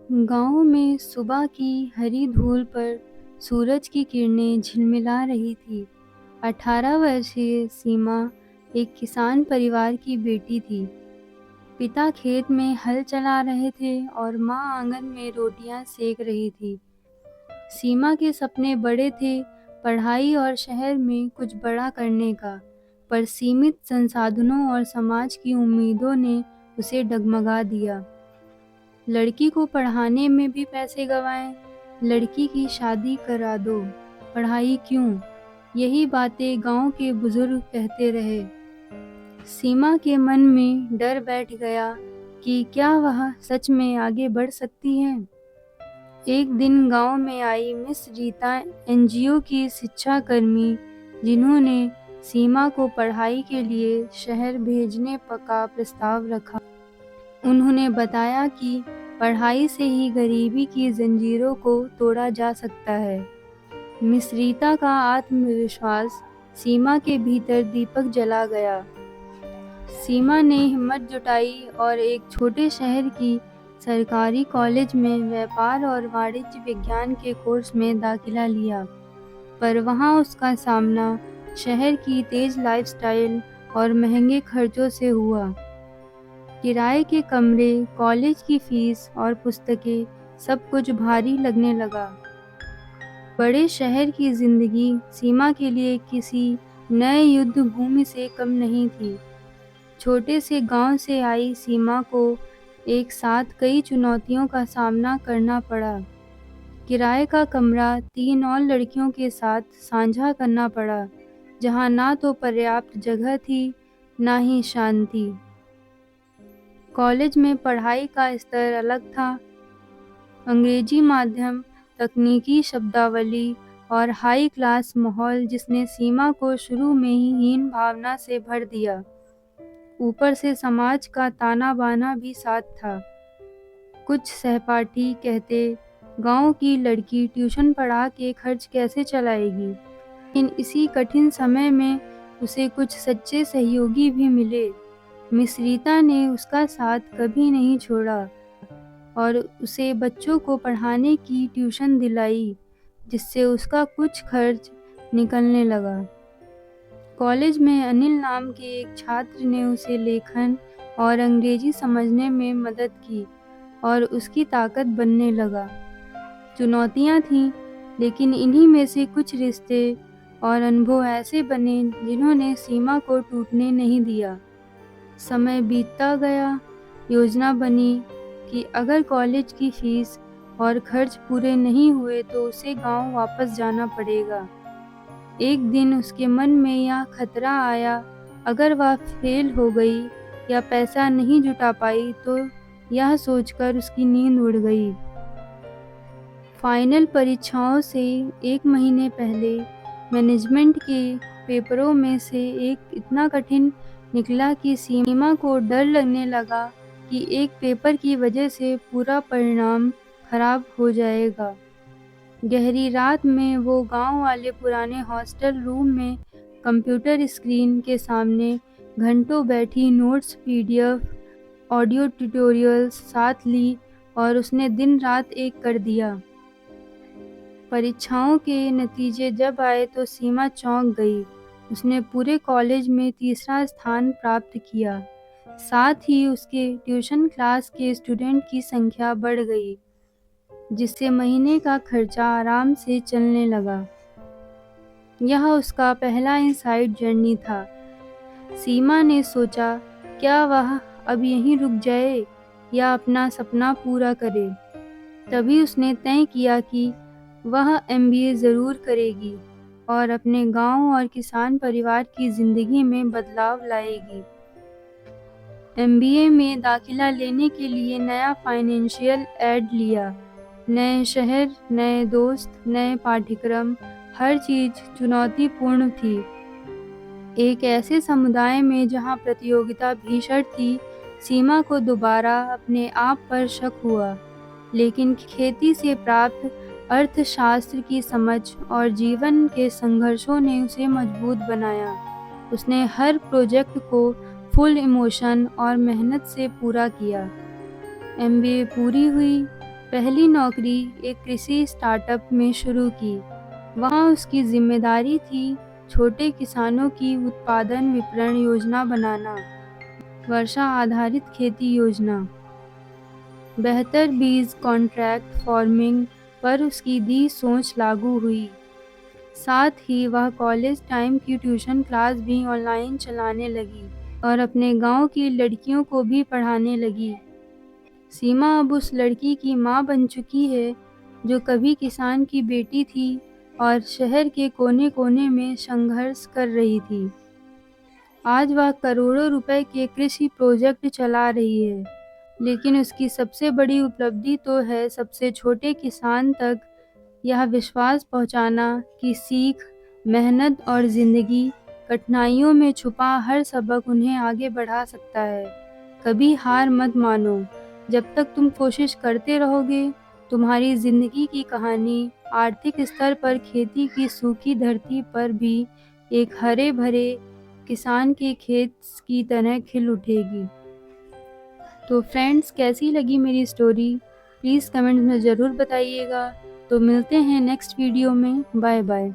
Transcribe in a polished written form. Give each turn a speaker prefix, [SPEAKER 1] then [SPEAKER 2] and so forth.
[SPEAKER 1] गांव में सुबह की हरी धूल पर सूरज की किरणें झिलमिला रही थी। 18 वर्षीय सीमा एक किसान परिवार की बेटी थी। पिता खेत में हल चला रहे थे और माँ आंगन में रोटियां सेक रही थी। सीमा के सपने बड़े थे, पढ़ाई और शहर में कुछ बड़ा करने का, पर सीमित संसाधनों और समाज की उम्मीदों ने उसे डगमगा दिया। लड़की को पढ़ाने में भी पैसे गंवाए, लड़की की शादी करा दो, पढ़ाई क्यों? यही बातें गांव के बुजुर्ग कहते रहे। सीमा के मन में डर बैठ गया कि क्या वह सच में आगे बढ़ सकती है। एक दिन गांव में आई मिस रीता, एनजीओ की शिक्षा कर्मी, जिन्होंने सीमा को पढ़ाई के लिए शहर भेजने का प्रस्ताव रखा। उन्होंने बताया कि पढ़ाई से ही गरीबी की जंजीरों को तोड़ा जा सकता है। मिस रीता का आत्मविश्वास सीमा के भीतर दीपक जला गया। सीमा ने हिम्मत जुटाई और एक छोटे शहर की सरकारी कॉलेज में व्यापार और वाणिज्य विज्ञान के कोर्स में दाखिला लिया। पर वहाँ उसका सामना शहर की तेज लाइफस्टाइल और महंगे खर्चों से हुआ। किराए के कमरे, कॉलेज की फीस और पुस्तकें, सब कुछ भारी लगने लगा। बड़े शहर की जिंदगी सीमा के लिए किसी नए युद्ध भूमि से कम नहीं थी। छोटे से गांव से आई सीमा को एक साथ कई चुनौतियों का सामना करना पड़ा। किराए का कमरा 3 और लड़कियों के साथ साझा करना पड़ा, जहां ना तो पर्याप्त जगह थी, ना ही शांति। कॉलेज में पढ़ाई का स्तर अलग था। अंग्रेजी माध्यम, तकनीकी शब्दावली और हाई क्लास माहौल, जिसने सीमा को शुरू में ही हीन भावना से भर दिया। ऊपर से समाज का ताना बाना भी साथ था। कुछ सहपाठी कहते, गांव की लड़की ट्यूशन पढ़ा के खर्च कैसे चलाएगी। लेकिन इसी कठिन समय में उसे कुछ सच्चे सहयोगी भी मिले। मिस रीता ने उसका साथ कभी नहीं छोड़ा और उसे बच्चों को पढ़ाने की ट्यूशन दिलाई, जिससे उसका कुछ खर्च निकलने लगा। कॉलेज में अनिल नाम के एक छात्र ने उसे लेखन और अंग्रेजी समझने में मदद की और उसकी ताकत बनने लगा। चुनौतियां थीं, लेकिन इन्हीं में से कुछ रिश्ते और अनुभव ऐसे बने जिन्होंने सीमा को टूटने नहीं दिया। समय बीतता गया, योजना बनी कि अगर कॉलेज की फीस और खर्च पूरे नहीं हुए तो उसे गांव वापस जाना पड़ेगा। एक दिन उसके मन में यह खतरा आया, अगर वह फेल हो गई या पैसा नहीं जुटा पाई तो यह सोचकर उसकी नींद उड़ गई। फाइनल परीक्षाओं से 1 महीने पहले मैनेजमेंट के पेपरों में से एक इतना कठिन निकला कि सीमा को डर लगने लगा कि एक पेपर की वजह से पूरा परिणाम खराब हो जाएगा। गहरी रात में वो गांव वाले पुराने हॉस्टल रूम में कंप्यूटर स्क्रीन के सामने घंटों बैठी नोट्स, पीडीएफ, ऑडियो ट्यूटोरियल्स साथ ली और उसने दिन रात एक कर दिया। परीक्षाओं के नतीजे जब आए तो सीमा चौंक गई। उसने पूरे कॉलेज में तीसरा स्थान प्राप्त किया। साथ ही उसके ट्यूशन क्लास के स्टूडेंट की संख्या बढ़ गई, जिससे महीने का खर्चा आराम से चलने लगा। यह उसका पहला इनसाइड जर्नी था। सीमा ने सोचा, क्या वह अब यहीं रुक जाए या अपना सपना पूरा करे। तभी उसने तय किया कि वह एमबीए ज़रूर करेगी और अपने गांव और किसान परिवार की ज़िंदगी में बदलाव लाएगी। एमबीए में दाखिला लेने के लिए नया फाइनेंशियल एड लिया। नए शहर, नए दोस्त, नए पाठ्यक्रम, हर चीज़ चुनौतीपूर्ण थी। एक ऐसे समुदाय में जहां प्रतियोगिता भीषण थी, सीमा को दोबारा अपने आप पर शक हुआ। लेकिन खेती से प्राप्त अर्थशास्त्र की समझ और जीवन के संघर्षों ने उसे मजबूत बनाया। उसने हर प्रोजेक्ट को फुल इमोशन और मेहनत से पूरा किया। एमबीए पूरी हुई, पहली नौकरी एक कृषि स्टार्टअप में शुरू की। वहाँ उसकी जिम्मेदारी थी छोटे किसानों की उत्पादन विपणन योजना बनाना, वर्षा आधारित खेती योजना, बेहतर बीज, कॉन्ट्रैक्ट फार्मिंग पर उसकी दी सोच लागू हुई। साथ ही वह कॉलेज टाइम की ट्यूशन क्लास भी ऑनलाइन चलाने लगी और अपने गांव की लड़कियों को भी पढ़ाने लगी। सीमा अब उस लड़की की माँ बन चुकी है जो कभी किसान की बेटी थी और शहर के कोने-कोने में संघर्ष कर रही थी। आज वह करोड़ों रुपए के कृषि प्रोजेक्ट चला रही है, लेकिन उसकी सबसे बड़ी उपलब्धि तो है सबसे छोटे किसान तक यह विश्वास पहुंचाना कि सीख, मेहनत और ज़िंदगी कठिनाइयों में छुपा हर सबक उन्हें आगे बढ़ा सकता है। कभी हार मत मानो, जब तक तुम कोशिश करते रहोगे, तुम्हारी ज़िंदगी की कहानी आर्थिक स्तर पर खेती की सूखी धरती पर भी एक हरे भरे किसान के खेत की तरह खिल उठेगी। तो फ्रेंड्स, कैसी लगी मेरी स्टोरी? प्लीज़ कमेंट में ज़रूर बताइएगा। तो मिलते हैं नेक्स्ट वीडियो में। Bye bye.